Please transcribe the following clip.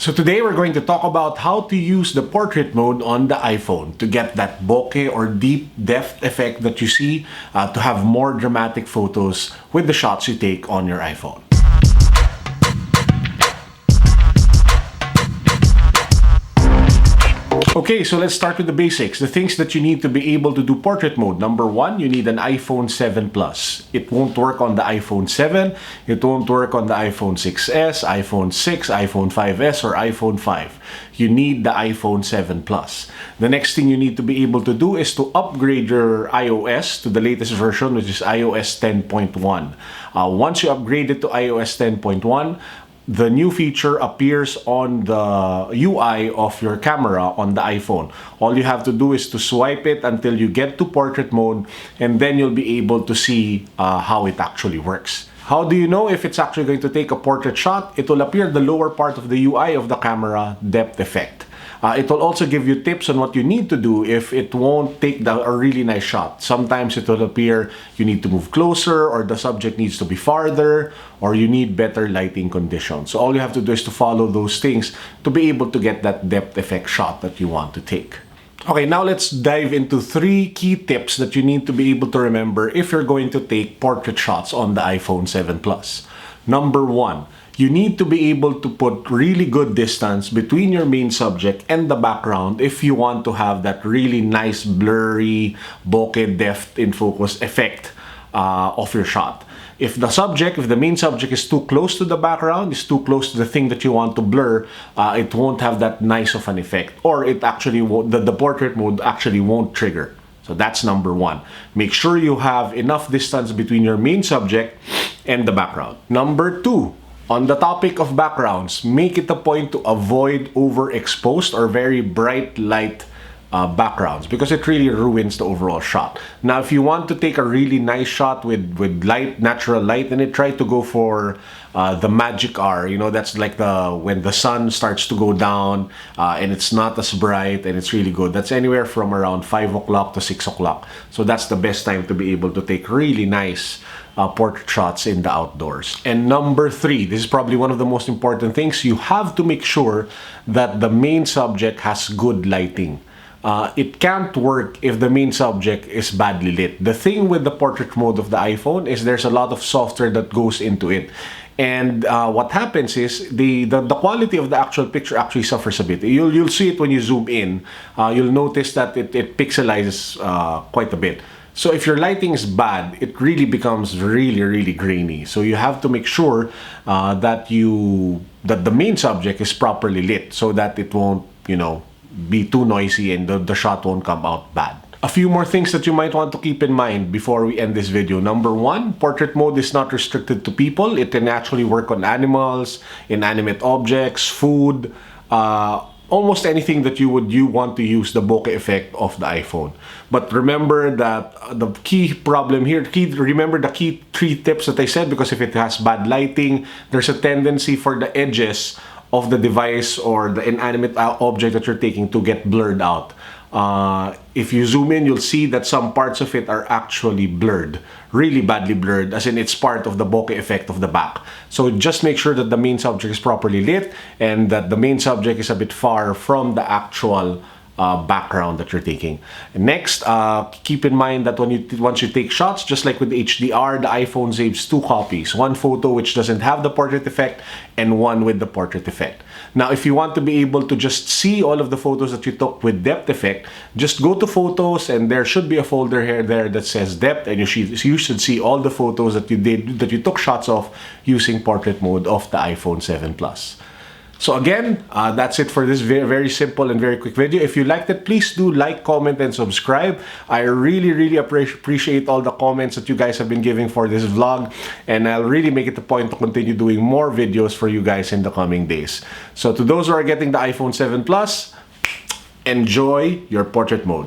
So today we're going to talk about how to use the portrait mode on the iPhone to get that bokeh or deep depth effect that you see, to have more dramatic photos with the shots you take on your iPhone. Okay, so let's start with the basics. The things that you need to be able to do portrait mode. Number one, you need an iPhone 7 Plus. It won't work on the iPhone 7. It won't work on the iPhone 6s, iPhone 6, iPhone 5s, or iPhone 5. You need the iPhone 7 Plus. The next thing you need to be able to do is to upgrade your iOS to the latest version, which is iOS 10.1. Once you upgrade it to iOS 10.1, the new feature appears on the UI of your camera on the iPhone. All you have to do is to swipe it until you get to portrait mode, and then you'll be able to see how it actually works. How do you know if it's actually going to take a portrait shot? It will appear the lower part of the UI of the camera, depth effect. It will also give you tips on what you need to do if it won't take a really nice shot. Sometimes it will appear you need to move closer, or the subject needs to be farther, or you need better lighting conditions. So all you have to do is to follow those things to be able to get that depth effect shot that you want to take. Okay, now let's dive into 3 key tips that you need to be able to remember if you're going to take portrait shots on the iPhone 7 Plus. Number 1, you need to be able to put really good distance between your main subject and the background if you want to have that really nice blurry bokeh depth in focus effect of your shot. If the main subject is too close to the background, is too close to the thing that you want to blur, it won't have that nice of an effect, or it actually won't, the portrait mode actually won't trigger. So that's number 1. Make sure you have enough distance between your main subject and the background. Number 2, on the topic of backgrounds, make it a point to avoid overexposed or very bright light backgrounds, because it really ruins the overall shot. Now, if you want to take a really nice shot with light, natural light, then try to go for the magic hour. You know, that's like when the sun starts to go down and it's not as bright and it's really good. That's anywhere from around 5 o'clock to 6 o'clock. So that's the best time to be able to take really nice portrait shots in the outdoors. And number 3, this is probably one of the most important things. You have to make sure that the main subject has good lighting. It can't work if the main subject is badly lit. The thing with the portrait mode of the iPhone is there's a lot of software that goes into it. And what happens is the quality of the actual picture actually suffers a bit. You'll see it when you zoom in. You'll notice that it pixelizes quite a bit. So if your lighting is bad, it really becomes really grainy. So you have to make sure that the main subject is properly lit, so that it won't, be too noisy and the shot won't come out bad. A few more things that you might want to keep in mind before we end this video. Number 1, portrait mode is not restricted to people. It can actually work on animals, inanimate objects, food, almost anything that you want to use the bokeh effect of the iPhone. But remember that the key problem here, remember the key 3 tips that I said, because if it has bad lighting, there's a tendency for the edges of the device or the inanimate object that you're taking to get blurred out. If you zoom in, you'll see that some parts of it are actually blurred, really badly blurred, as in it's part of the bokeh effect of the back. So just make sure that the main subject is properly lit and that the main subject is a bit far from the actual background that you're taking. Next, keep in mind that once you take shots, just like with HDR, the iPhone saves 2 copies. One photo which doesn't have the portrait effect and one with the portrait effect. Now, if you want to be able to just see all of the photos that you took with depth effect, just go to photos, and there should be a folder here there that says depth, and you should see all the photos that you took shots of using portrait mode of the iPhone 7 Plus. So again, that's it for this very simple and very quick video. If you liked it, please do like, comment, and subscribe. I really appreciate all the comments that you guys have been giving for this vlog, and I'll really make it a point to continue doing more videos for you guys in the coming days. So to those who are getting the iPhone 7 Plus, enjoy your portrait mode.